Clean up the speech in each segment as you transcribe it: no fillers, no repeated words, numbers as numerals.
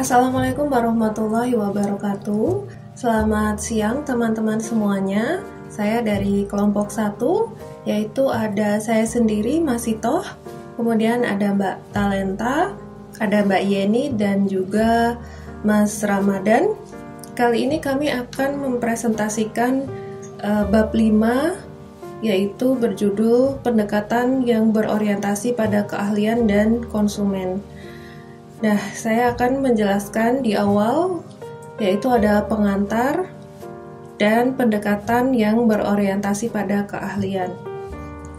Assalamualaikum warahmatullahi wabarakatuh. Selamat siang teman-teman semuanya. Saya dari kelompok 1, yaitu ada saya sendiri, Mas Itoh, kemudian ada Mbak Talenta, ada Mbak Yeni, dan juga Mas Ramadan. Kali ini kami akan mempresentasikan bab 5, yaitu berjudul pendekatan yang berorientasi pada keahlian dan konsumen. Nah, saya akan menjelaskan di awal, yaitu ada pengantar dan pendekatan yang berorientasi pada keahlian.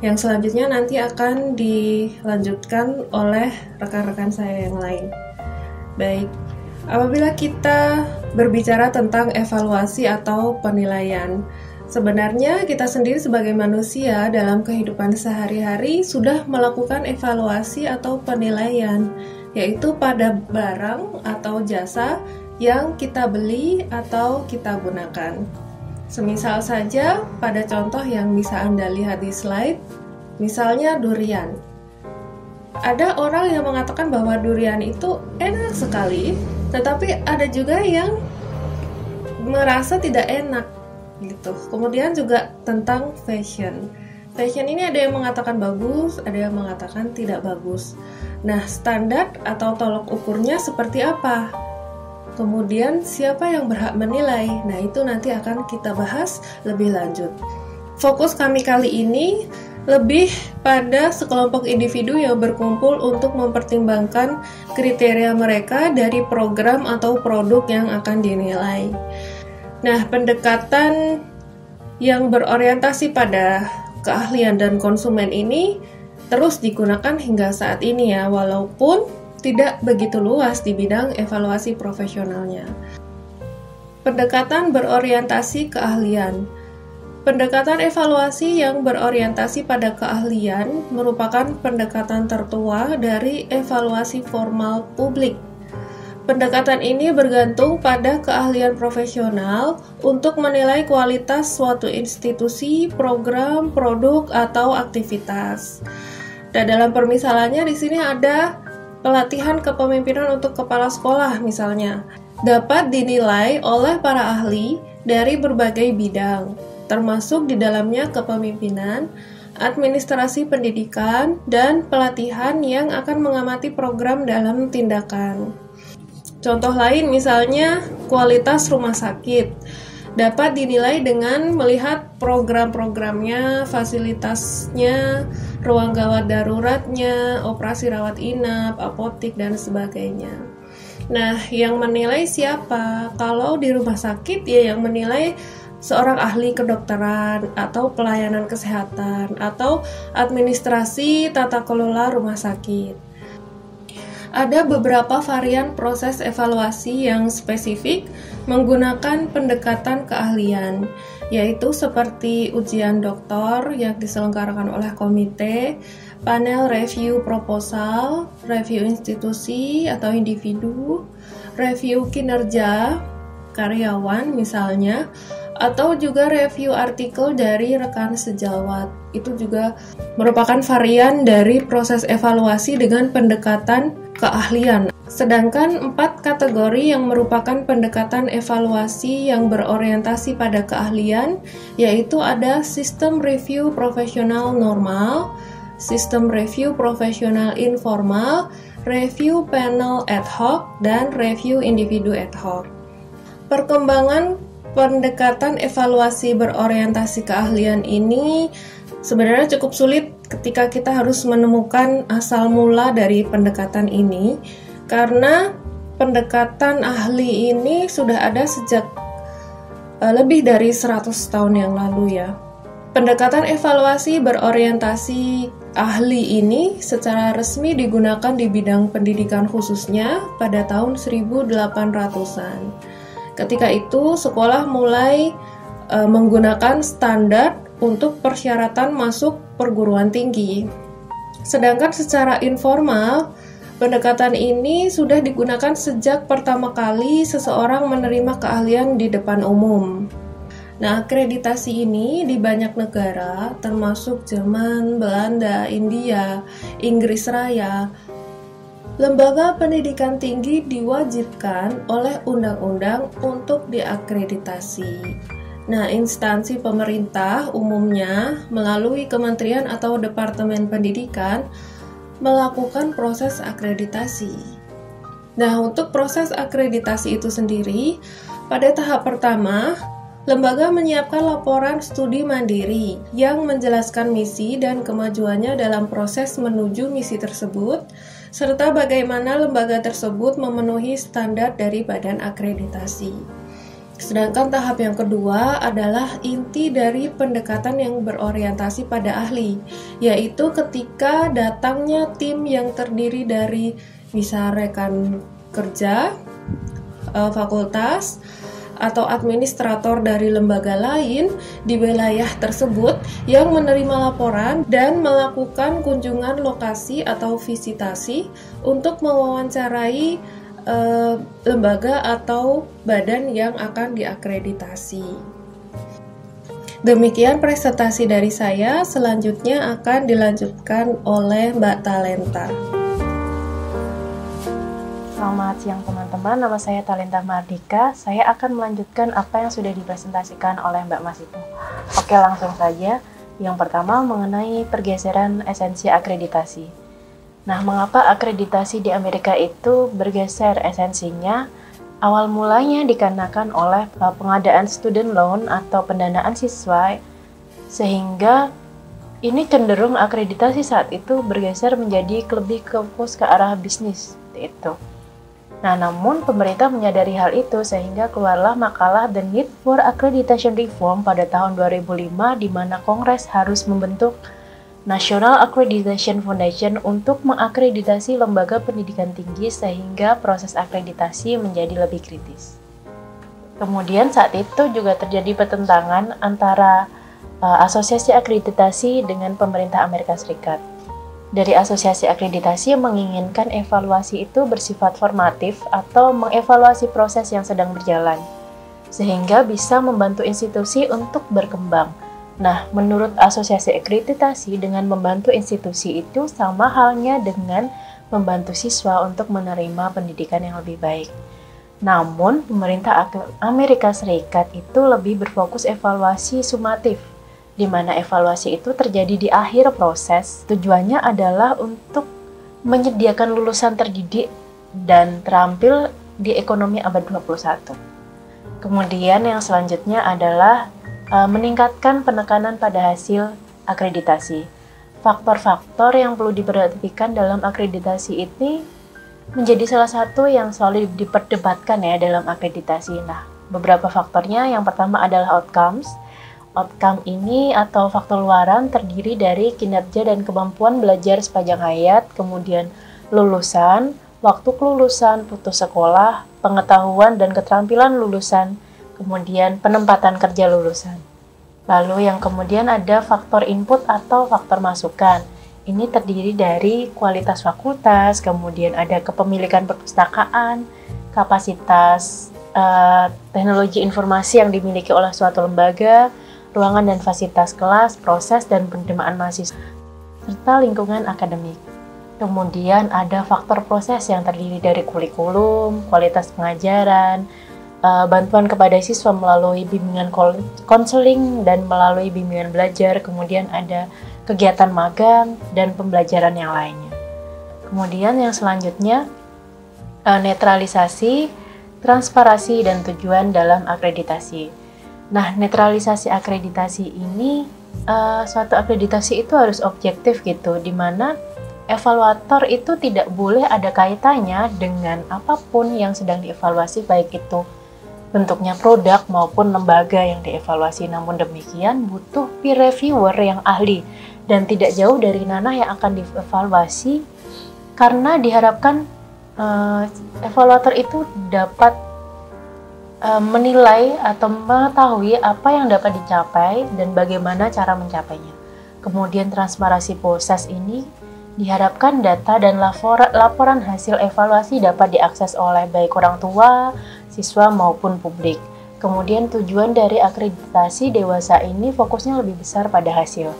Yang selanjutnya nanti akan dilanjutkan oleh rekan-rekan saya yang lain. Baik, apabila kita berbicara tentang evaluasi atau penilaian, sebenarnya kita sendiri sebagai manusia dalam kehidupan sehari-hari sudah melakukan evaluasi atau penilaian, yaitu pada barang atau jasa yang kita beli atau kita gunakan. Semisal saja pada contoh yang bisa Anda lihat di slide, misalnya durian. Ada orang yang mengatakan bahwa durian itu enak sekali, tetapi ada juga yang merasa tidak enak gitu. Kemudian juga tentang fashion. Fashion ini ada yang mengatakan bagus, ada yang mengatakan tidak bagus. Nah, standar atau tolok ukurnya seperti apa? Kemudian siapa yang berhak menilai? Nah, itu nanti akan kita bahas lebih lanjut. Fokus kami kali ini lebih pada sekelompok individu yang berkumpul untuk mempertimbangkan kriteria mereka dari program atau produk yang akan dinilai. Nah, pendekatan yang berorientasi pada keahlian dan konsumen ini terus digunakan hingga saat ini ya, walaupun tidak begitu luas di bidang evaluasi profesionalnya. Pendekatan berorientasi keahlian. Pendekatan evaluasi yang berorientasi pada keahlian merupakan pendekatan tertua dari evaluasi formal publik. Pendekatan ini bergantung pada keahlian profesional untuk menilai kualitas suatu institusi, program, produk, atau aktivitas. Dan dalam permisalannya di sini ada pelatihan kepemimpinan untuk kepala sekolah misalnya, dapat dinilai oleh para ahli dari berbagai bidang, termasuk di dalamnya kepemimpinan, administrasi pendidikan, dan pelatihan yang akan mengamati program dalam tindakan. Contoh lain misalnya kualitas rumah sakit dapat dinilai dengan melihat program-programnya, fasilitasnya, ruang gawat daruratnya, operasi rawat inap, apotik, dan sebagainya. Nah, yang menilai siapa? Kalau di rumah sakit ya yang menilai seorang ahli kedokteran atau pelayanan kesehatan atau administrasi tata kelola rumah sakit. Ada beberapa varian proses evaluasi yang spesifik menggunakan pendekatan keahlian, yaitu seperti ujian doktor yang diselenggarakan oleh komite, panel review proposal, review institusi atau individu, review kinerja karyawan misalnya, atau juga review artikel dari rekan sejawat. Itu juga merupakan varian dari proses evaluasi dengan pendekatan keahlian. Sedangkan 4 kategori yang merupakan pendekatan evaluasi yang berorientasi pada keahlian, yaitu ada sistem review profesional normal, sistem review profesional informal, review panel ad hoc, dan review individu ad hoc. Perkembangan pendekatan evaluasi berorientasi keahlian ini sebenarnya cukup sulit ketika kita harus menemukan asal mula dari pendekatan ini, karena pendekatan ahli ini sudah ada sejak lebih dari 100 tahun yang lalu ya. Pendekatan evaluasi berorientasi ahli ini secara resmi digunakan di bidang pendidikan khususnya pada tahun 1800-an. Ketika itu, sekolah mulai menggunakan standar untuk persyaratan masuk perguruan tinggi. Sedangkan secara informal, pendekatan ini sudah digunakan sejak pertama kali seseorang menerima keahlian di depan umum. Nah, akreditasi ini di banyak negara, termasuk Jerman, Belanda, India, Inggris Raya, Lembaga pendidikan tinggi diwajibkan oleh undang-undang untuk diakreditasi. Nah, instansi pemerintah umumnya melalui kementerian atau departemen pendidikan melakukan proses akreditasi. Nah, untuk proses akreditasi itu sendiri, pada tahap pertama, lembaga menyiapkan laporan studi mandiri yang menjelaskan misi dan kemajuannya dalam proses menuju misi tersebut, serta bagaimana lembaga tersebut memenuhi standar dari badan akreditasi. Sedangkan tahap yang kedua adalah inti dari pendekatan yang berorientasi pada ahli, yaitu ketika datangnya tim yang terdiri dari bisa rekan kerja, fakultas, atau administrator dari lembaga lain di wilayah tersebut yang menerima laporan dan melakukan kunjungan lokasi atau visitasi untuk mewawancarai lembaga atau badan yang akan diakreditasi. Demikian presentasi dari saya, selanjutnya akan dilanjutkan oleh Mbak Talenta. Selamat siang teman-teman, nama saya Talenta Mardika. Saya akan melanjutkan apa yang sudah dipresentasikan oleh Mbak Masipo. Oke, langsung saja. Yang pertama mengenai pergeseran esensi akreditasi. Nah, mengapa akreditasi di Amerika itu bergeser esensinya? Awal mulanya dikarenakan oleh pengadaan student loan atau pendanaan siswa, sehingga ini cenderung akreditasi saat itu bergeser menjadi lebih fokus ke arah bisnis, itu. Nah, namun pemerintah menyadari hal itu sehingga keluarlah makalah The Need for Accreditation Reform pada tahun 2005 di mana Kongres harus membentuk National Accreditation Foundation untuk mengakreditasi lembaga pendidikan tinggi sehingga proses akreditasi menjadi lebih kritis. Kemudian saat itu juga terjadi pertentangan antara Asosiasi Akreditasi dengan pemerintah Amerika Serikat. Dari asosiasi akreditasi menginginkan evaluasi itu bersifat formatif atau mengevaluasi proses yang sedang berjalan, sehingga bisa membantu institusi untuk berkembang. Nah, menurut asosiasi akreditasi dengan membantu institusi itu sama halnya dengan membantu siswa untuk menerima pendidikan yang lebih baik. Namun, pemerintah Amerika Serikat itu lebih berfokus evaluasi sumatif, di mana evaluasi itu terjadi di akhir proses. Tujuannya adalah untuk menyediakan lulusan terdidik dan terampil di ekonomi abad 21. Kemudian yang selanjutnya adalah meningkatkan penekanan pada hasil akreditasi. Faktor-faktor yang perlu diperhatikan dalam akreditasi ini menjadi salah satu yang selalu diperdebatkan ya dalam akreditasi. Nah, beberapa faktornya, yang pertama adalah outcomes. Outcome ini atau faktor luaran terdiri dari kinerja dan kemampuan belajar sepanjang hayat, kemudian lulusan, waktu kelulusan, putus sekolah, pengetahuan dan keterampilan lulusan, kemudian penempatan kerja lulusan. Lalu yang kemudian ada faktor input atau faktor masukan. Ini terdiri dari kualitas fakultas, kemudian ada kepemilikan perpustakaan, kapasitas teknologi informasi yang dimiliki oleh suatu lembaga, ruangan dan fasilitas kelas, proses dan penerimaan mahasiswa, serta lingkungan akademik. Kemudian ada faktor proses yang terdiri dari kurikulum, kualitas pengajaran, bantuan kepada siswa melalui bimbingan konseling dan melalui bimbingan belajar, kemudian ada kegiatan magang dan pembelajaran yang lainnya. Kemudian yang selanjutnya, netralisasi, transparansi dan tujuan dalam akreditasi. Nah, netralisasi akreditasi ini, suatu akreditasi itu harus objektif gitu, di mana evaluator itu tidak boleh ada kaitannya dengan apapun yang sedang dievaluasi, baik itu bentuknya produk maupun lembaga yang dievaluasi. Namun demikian, butuh peer reviewer yang ahli dan tidak jauh dari ranah yang akan dievaluasi, karena diharapkan evaluator itu dapat menilai atau mengetahui apa yang dapat dicapai dan bagaimana cara mencapainya. Kemudian transparansi proses ini diharapkan data dan laporan hasil evaluasi dapat diakses oleh baik orang tua, siswa maupun publik. Kemudian tujuan dari akreditasi dewasa ini fokusnya lebih besar pada hasil.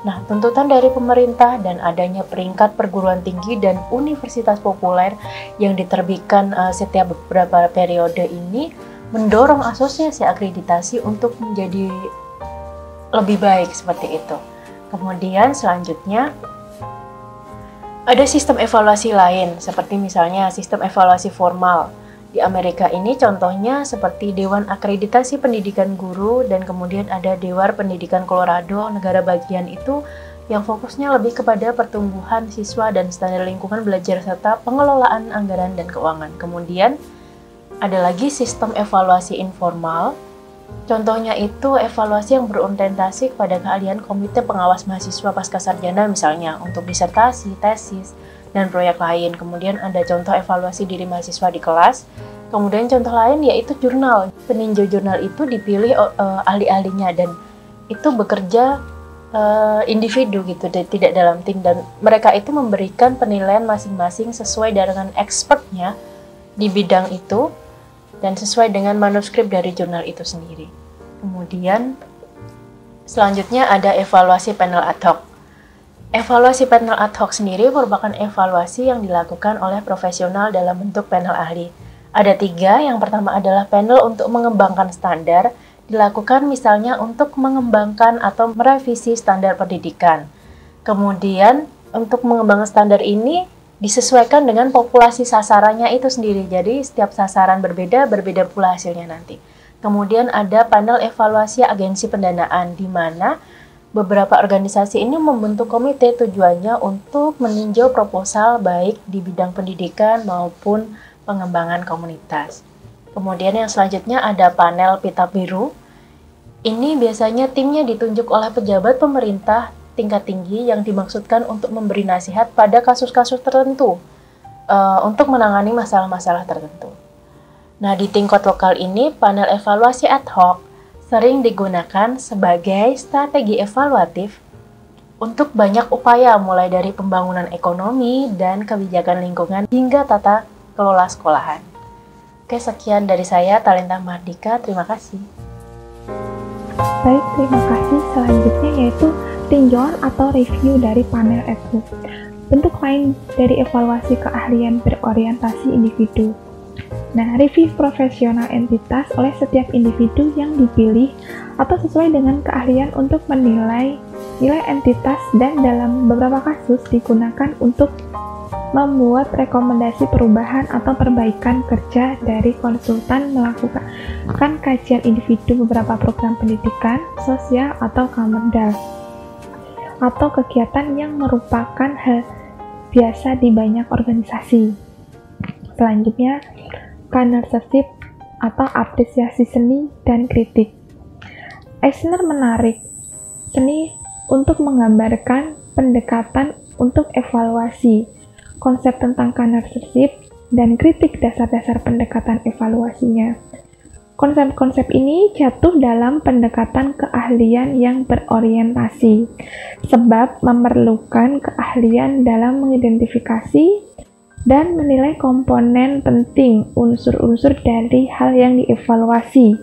Nah, tuntutan dari pemerintah dan adanya peringkat perguruan tinggi dan universitas populer yang diterbitkan setiap beberapa periode ini mendorong asosiasi akreditasi untuk menjadi lebih baik seperti itu. Kemudian selanjutnya ada sistem evaluasi lain, seperti misalnya sistem evaluasi formal. Di Amerika ini contohnya seperti Dewan Akreditasi Pendidikan Guru, dan kemudian ada Dewan Pendidikan Colorado, negara bagian itu yang fokusnya lebih kepada pertumbuhan siswa dan standar lingkungan belajar serta pengelolaan anggaran dan keuangan. Kemudian ada lagi sistem evaluasi informal. Contohnya itu evaluasi yang berorientasi kepada keahlian komite pengawas mahasiswa pascasarjana misalnya untuk disertasi, tesis, dan proyek lain. Kemudian ada contoh evaluasi diri mahasiswa di kelas. Kemudian contoh lain yaitu jurnal. Peninjau jurnal itu dipilih ahli-ahlinya dan itu bekerja individu gitu, tidak dalam tim, dan mereka itu memberikan penilaian masing-masing sesuai dengan expertnya di bidang itu dan sesuai dengan manuskrip dari jurnal itu sendiri. Kemudian selanjutnya ada evaluasi panel ad hoc. Evaluasi panel ad hoc sendiri merupakan evaluasi yang dilakukan oleh profesional dalam bentuk panel ahli. Ada 3, yang pertama adalah panel untuk mengembangkan standar, dilakukan misalnya untuk mengembangkan atau merevisi standar pendidikan. Kemudian untuk mengembangkan standar ini disesuaikan dengan populasi sasarannya itu sendiri, jadi setiap sasaran berbeda pula hasilnya nanti. Kemudian ada panel evaluasi agensi pendanaan, di mana beberapa organisasi ini membentuk komite tujuannya untuk meninjau proposal baik di bidang pendidikan maupun pengembangan komunitas. Kemudian yang selanjutnya ada panel pita biru. Ini biasanya timnya ditunjuk oleh pejabat pemerintah tingkat tinggi yang dimaksudkan untuk memberi nasihat pada kasus-kasus tertentu untuk menangani masalah-masalah tertentu. Nah, di tingkat lokal ini panel evaluasi ad hoc sering digunakan sebagai strategi evaluatif untuk banyak upaya mulai dari pembangunan ekonomi dan kebijakan lingkungan hingga tata kelola sekolahan. Oke, sekian dari saya, Talenta Mardika. Terima kasih. Baik, terima kasih. Selanjutnya yaitu tinjauan atau review dari panel ad hoc. Bentuk lain dari evaluasi keahlian berorientasi individu. Nah, review profesional entitas oleh setiap individu yang dipilih atau sesuai dengan keahlian untuk menilai nilai entitas, dan dalam beberapa kasus digunakan untuk membuat rekomendasi perubahan atau perbaikan kerja dari konsultan melakukan kajian individu beberapa program pendidikan, sosial, atau kamerdal, atau kegiatan yang merupakan hal biasa di banyak organisasi. Selanjutnya, kanership atau apresiasi seni dan kritik. Eisner menarik seni untuk menggambarkan pendekatan untuk evaluasi, konsep tentang kanership, dan kritik dasar-dasar pendekatan evaluasinya. Konsep-konsep ini jatuh dalam pendekatan keahlian yang berorientasi, sebab memerlukan keahlian dalam mengidentifikasi dan menilai komponen penting, unsur-unsur dari hal yang dievaluasi.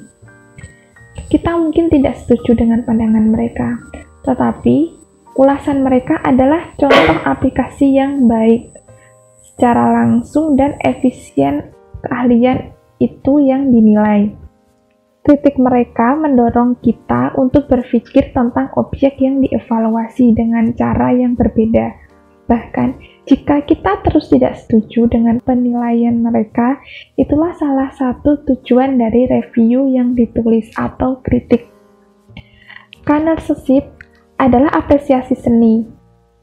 Kita mungkin tidak setuju dengan pandangan mereka, tetapi ulasan mereka adalah contoh aplikasi yang baik, secara langsung dan efisien keahlian itu yang dinilai. Kritik mereka mendorong kita untuk berpikir tentang objek yang dievaluasi dengan cara yang berbeda. Bahkan, jika kita terus tidak setuju dengan penilaian mereka, itulah salah satu tujuan dari review yang ditulis atau kritik. Kanership adalah apresiasi seni,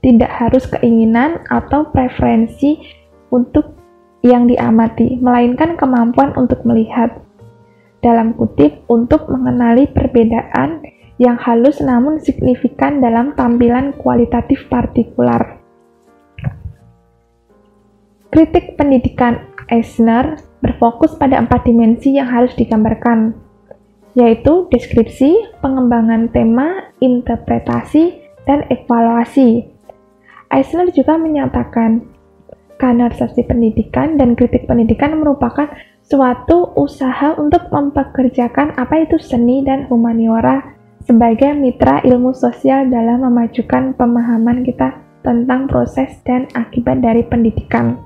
tidak harus keinginan atau preferensi untuk yang diamati, melainkan kemampuan untuk melihat, dalam kutip, untuk mengenali perbedaan yang halus namun signifikan dalam tampilan kualitatif partikular. Kritik pendidikan Eisner berfokus pada 4 dimensi yang harus digambarkan, yaitu deskripsi, pengembangan tema, interpretasi, dan evaluasi. Eisner juga menyatakan, kanership pendidikan dan kritik pendidikan merupakan suatu usaha untuk mempekerjakan apa itu seni dan humaniora sebagai mitra ilmu sosial dalam memajukan pemahaman kita tentang proses dan akibat dari pendidikan.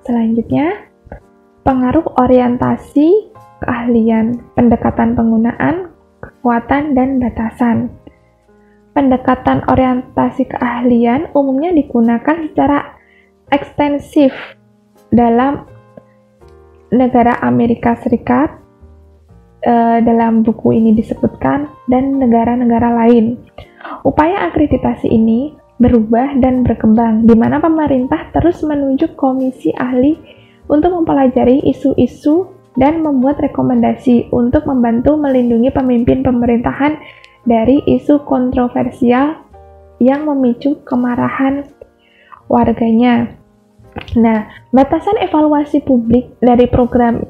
Selanjutnya, pengaruh orientasi keahlian, pendekatan penggunaan, kekuatan, dan batasan. Pendekatan orientasi keahlian umumnya digunakan secara ekstensif dalam negara Amerika Serikat, dalam buku ini disebutkan, dan negara-negara lain. Upaya akreditasi ini berubah dan berkembang, di mana pemerintah terus menunjuk komisi ahli untuk mempelajari isu-isu dan membuat rekomendasi untuk membantu melindungi pemimpin pemerintahan dari isu kontroversial yang memicu kemarahan warganya. Nah, batasan evaluasi publik dari program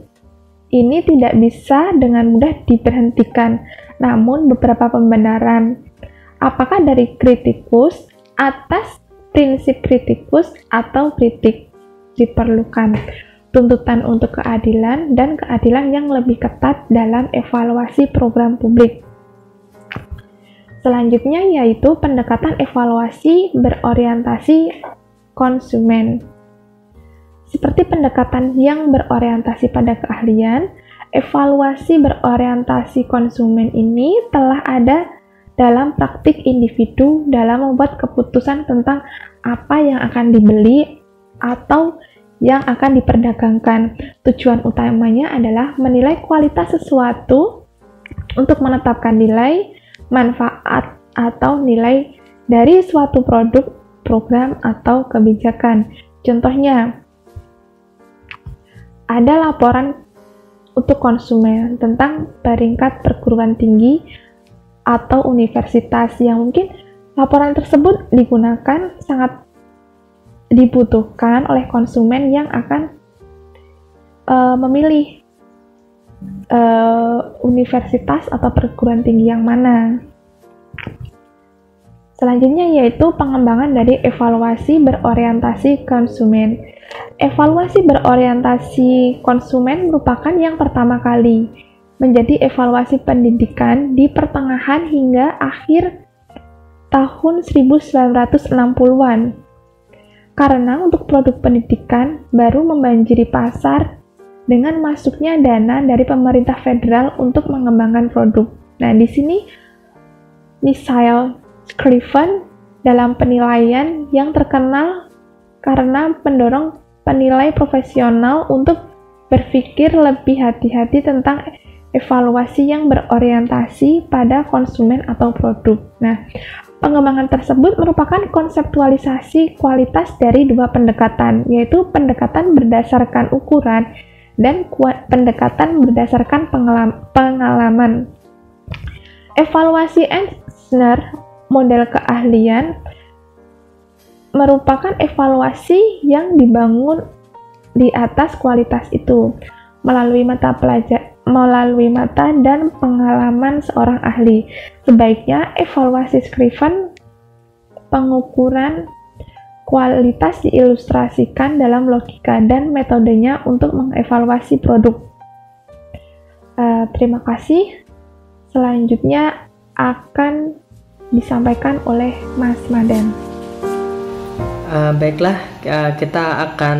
ini tidak bisa dengan mudah diberhentikan, namun beberapa pembenaran, apakah dari kritikus atas prinsip kritikus atau kritik, diperlukan tuntutan untuk keadilan dan keadilan yang lebih ketat dalam evaluasi program publik. Selanjutnya yaitu pendekatan evaluasi berorientasi konsumen. Seperti pendekatan yang berorientasi pada keahlian, evaluasi berorientasi konsumen ini telah ada dalam praktik individu dalam membuat keputusan tentang apa yang akan dibeli atau yang akan diperdagangkan. Tujuan utamanya adalah menilai kualitas sesuatu untuk menetapkan nilai, manfaat, atau nilai dari suatu produk, program, atau kebijakan. Contohnya, ada laporan untuk konsumen tentang peringkat perguruan tinggi atau universitas yang mungkin laporan tersebut digunakan sangat dibutuhkan oleh konsumen yang akan memilih universitas atau perguruan tinggi yang mana. Selanjutnya yaitu pengembangan dari evaluasi berorientasi konsumen. Evaluasi berorientasi konsumen merupakan yang pertama kali menjadi evaluasi pendidikan di pertengahan hingga akhir tahun 1960-an. Karena untuk produk pendidikan baru membanjiri pasar dengan masuknya dana dari pemerintah federal untuk mengembangkan produk. Nah, di sini Michael Scriven dalam penilaian yang terkenal karena mendorong penilai profesional untuk berpikir lebih hati-hati tentang evaluasi yang berorientasi pada konsumen atau produk. Nah, pengembangan tersebut merupakan konseptualisasi kualitas dari dua pendekatan, yaitu pendekatan berdasarkan ukuran dan pendekatan berdasarkan pengalaman. Evaluasi Eisner model keahlian merupakan evaluasi yang dibangun di atas kualitas itu melalui mata dan pengalaman seorang ahli. Sebaiknya evaluasi Scriven pengukuran kualitas diilustrasikan dalam logika dan metodenya untuk mengevaluasi produk. Terima kasih. Selanjutnya akan disampaikan oleh Mas Madan. Baiklah, kita akan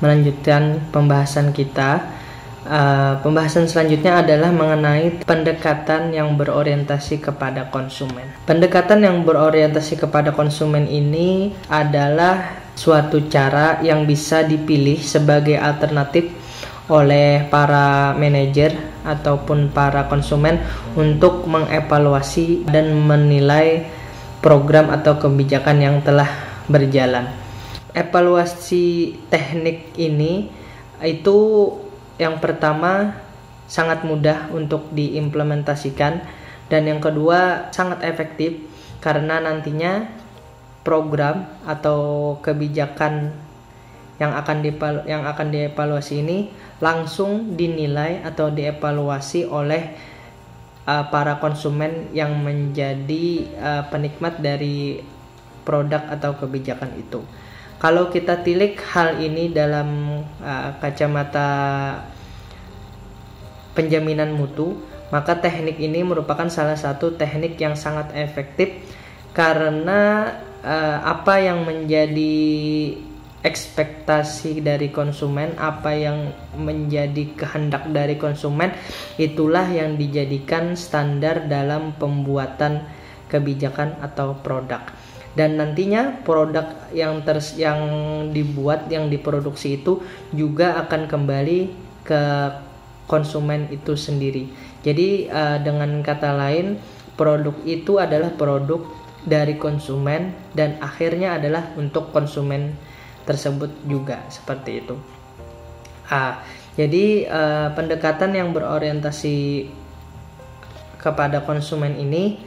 melanjutkan pembahasan kita. Pembahasan selanjutnya adalah mengenai pendekatan yang berorientasi kepada konsumen. Pendekatan yang berorientasi kepada konsumen ini adalah suatu cara yang bisa dipilih sebagai alternatif oleh para manajer ataupun para konsumen untuk mengevaluasi dan menilai program atau kebijakan yang telah berjalan. Evaluasi teknik ini itu yang pertama sangat mudah untuk diimplementasikan, dan yang kedua sangat efektif karena nantinya program atau kebijakan yang akan dievaluasi ini langsung dinilai atau dievaluasi oleh para konsumen yang menjadi penikmat dari produk atau kebijakan itu. Kalau kita tilik hal ini dalam kacamata penjaminan mutu, maka teknik ini merupakan salah satu teknik yang sangat efektif karena apa yang menjadi ekspektasi dari konsumen, apa yang menjadi kehendak dari konsumen, itulah yang dijadikan standar dalam pembuatan kebijakan atau produk. Dan nantinya produk yang dibuat, yang diproduksi itu juga akan kembali ke konsumen itu sendiri. Jadi dengan kata lain, produk itu adalah produk dari konsumen dan akhirnya adalah untuk konsumen tersebut juga, seperti itu. Jadi pendekatan yang berorientasi kepada konsumen ini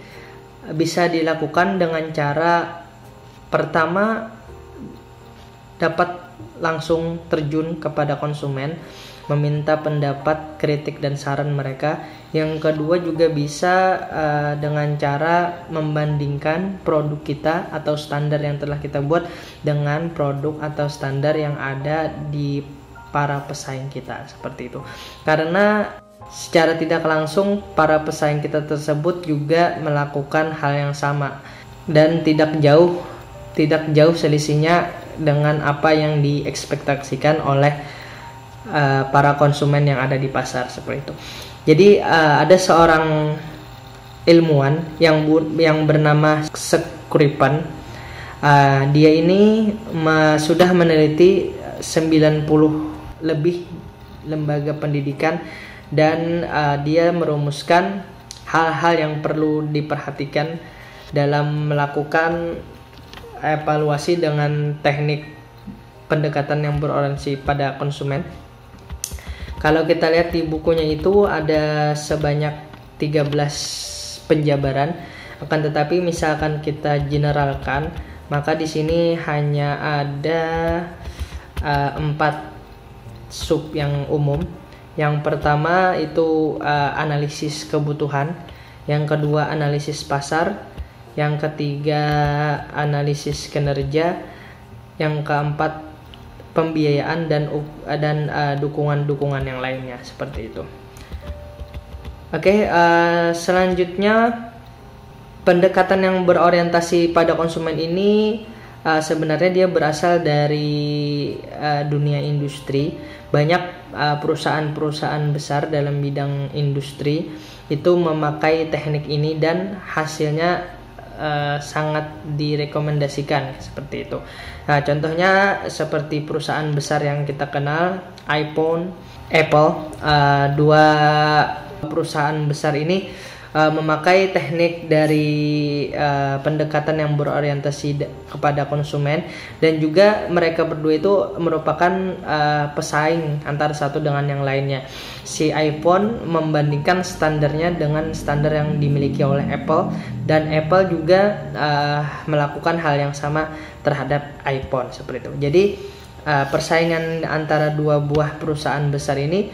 bisa dilakukan dengan cara pertama, dapat langsung terjun kepada konsumen, meminta pendapat, kritik, dan saran mereka. Yang kedua juga bisa dengan cara membandingkan produk kita atau standar yang telah kita buat dengan produk atau standar yang ada di para pesaing kita, seperti itu. Karena secara tidak langsung para pesaing kita tersebut juga melakukan hal yang sama dan tidak jauh selisihnya dengan apa yang diekspektasikan oleh para konsumen yang ada di pasar, seperti itu. Jadi ada seorang ilmuwan yang bernama Skripal. Dia ini sudah meneliti 90 lebih lembaga pendidikan dan dia merumuskan hal-hal yang perlu diperhatikan dalam melakukan evaluasi dengan teknik pendekatan yang berorientasi pada konsumen. Kalau kita lihat di bukunya itu ada sebanyak 13 penjabaran, akan tetapi misalkan kita generalkan, maka di sini hanya ada 4 sub yang umum. Yang pertama itu analisis kebutuhan, yang kedua analisis pasar, yang ketiga analisis kinerja, yang keempat pembiayaan dan dukungan-dukungan yang lainnya, seperti itu. Selanjutnya pendekatan yang berorientasi pada konsumen ini sebenarnya dia berasal dari dunia industri. Banyak perusahaan-perusahaan besar dalam bidang industri itu memakai teknik ini dan hasilnya sangat direkomendasikan, seperti itu. Nah, contohnya seperti perusahaan besar yang kita kenal, iPhone, Apple, dua perusahaan besar ini memakai teknik dari pendekatan yang berorientasi kepada konsumen, dan juga mereka berdua itu merupakan pesaing antara satu dengan yang lainnya. Si iPhone membandingkan standarnya dengan standar yang dimiliki oleh Apple, dan Apple juga melakukan hal yang sama terhadap iPhone, seperti itu. Jadi persaingan antara dua buah perusahaan besar ini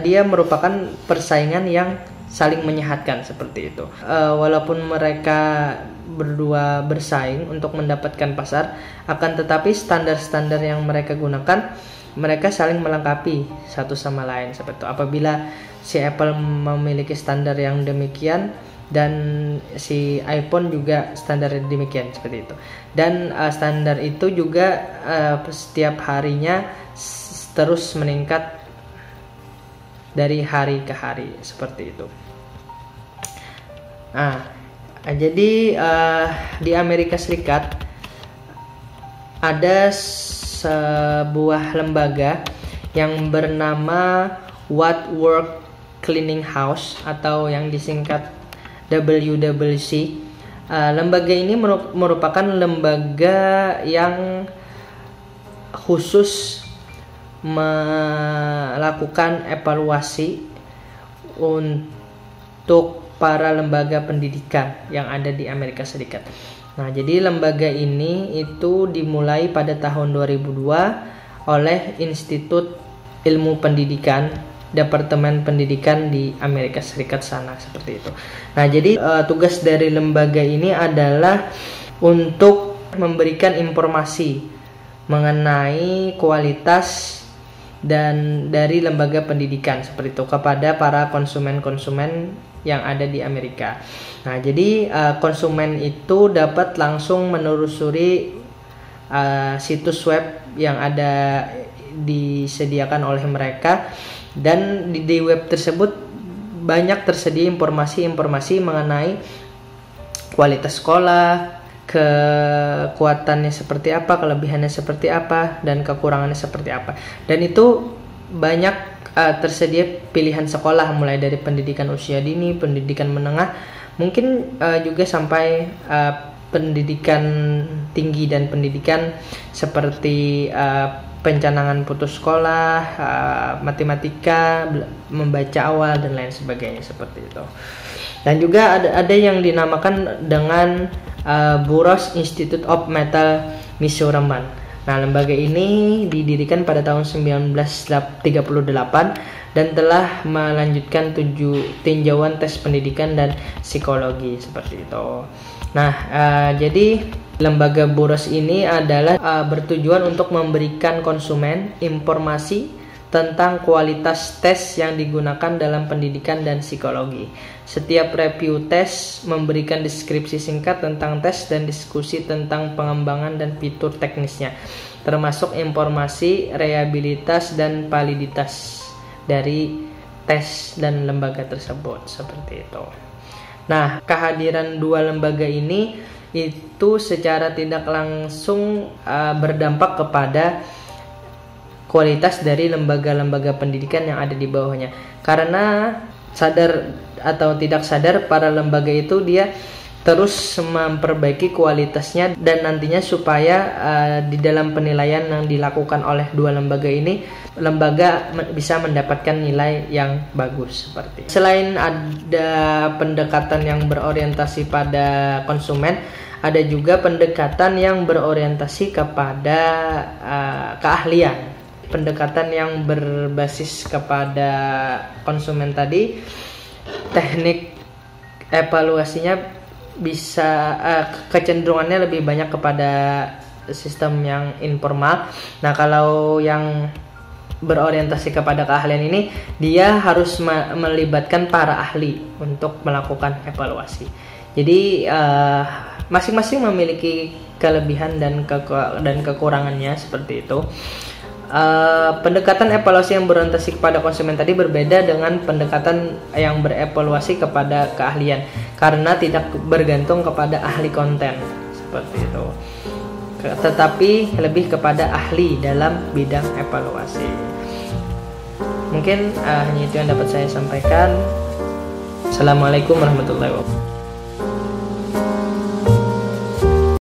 dia merupakan persaingan yang saling menyehatkan, seperti itu. Walaupun mereka berdua bersaing untuk mendapatkan pasar, akan tetapi standar-standar yang mereka gunakan, mereka saling melengkapi satu sama lain, seperti itu. Apabila si Apple memiliki standar yang demikian dan si iPhone juga standar demikian, seperti itu. Dan standar itu juga setiap harinya terus meningkat dari hari ke hari, seperti itu. Nah, jadi di Amerika Serikat ada sebuah lembaga yang bernama Wadsworth Cleaning House atau yang disingkat WWC. Lembaga ini merupakan lembaga yang khusus melakukan evaluasi untuk para lembaga pendidikan yang ada di Amerika Serikat. Nah, jadi lembaga ini itu dimulai pada tahun 2002 oleh Institut Ilmu Pendidikan, Departemen Pendidikan di Amerika Serikat sana, seperti itu. Nah, jadi tugas dari lembaga ini adalah untuk memberikan informasi mengenai kualitas dan dari lembaga pendidikan, seperti itu, kepada para konsumen-konsumen yang ada di Amerika. Nah, jadi konsumen itu dapat langsung menelusuri situs web yang ada disediakan oleh mereka, dan di web tersebut banyak tersedia informasi-informasi mengenai kualitas sekolah, kekuatannya seperti apa, kelebihannya seperti apa, dan kekurangannya seperti apa. Dan itu banyak tersedia pilihan sekolah, mulai dari pendidikan usia dini, pendidikan menengah, mungkin juga sampai pendidikan tinggi dan pendidikan seperti pencanangan putus sekolah, matematika, membaca awal, dan lain sebagainya seperti itu. Dan juga ada yang dinamakan dengan Burroughs Institute of Metal Measurement. Nah, lembaga ini didirikan pada tahun 1938 dan telah melanjutkan 7 tinjauan tes pendidikan dan psikologi seperti itu. Nah, jadi lembaga Burroughs ini adalah bertujuan untuk memberikan konsumen informasi tentang kualitas tes yang digunakan dalam pendidikan dan psikologi. Setiap review tes memberikan deskripsi singkat tentang tes dan diskusi tentang pengembangan dan fitur teknisnya, termasuk informasi, reliabilitas, dan validitas dari tes dan lembaga tersebut, seperti itu. Nah, kehadiran dua lembaga ini itu secara tidak langsung berdampak kepada kualitas dari lembaga-lembaga pendidikan yang ada di bawahnya. Karena sadar atau tidak sadar, para lembaga itu dia terus memperbaiki kualitasnya, dan nantinya supaya di dalam penilaian yang dilakukan oleh dua lembaga ini, lembaga bisa mendapatkan nilai yang bagus seperti. Selain ada pendekatan yang berorientasi pada konsumen, ada juga pendekatan yang berorientasi kepada keahlian. Pendekatan yang berbasis kepada konsumen tadi, teknik evaluasinya bisa kecenderungannya lebih banyak kepada sistem yang informal. Nah, kalau yang berorientasi kepada keahlian ini, dia harus melibatkan para ahli untuk melakukan evaluasi. Jadi masing-masing memiliki kelebihan dan kekurangannya seperti itu. Pendekatan evaluasi yang berorientasi kepada konsumen tadi berbeda dengan pendekatan yang berevaluasi kepada keahlian, karena tidak bergantung kepada ahli konten seperti itu, tetapi lebih kepada ahli dalam bidang evaluasi. Mungkin hanya itu yang dapat saya sampaikan. Assalamualaikum warahmatullahi wabarakatuh.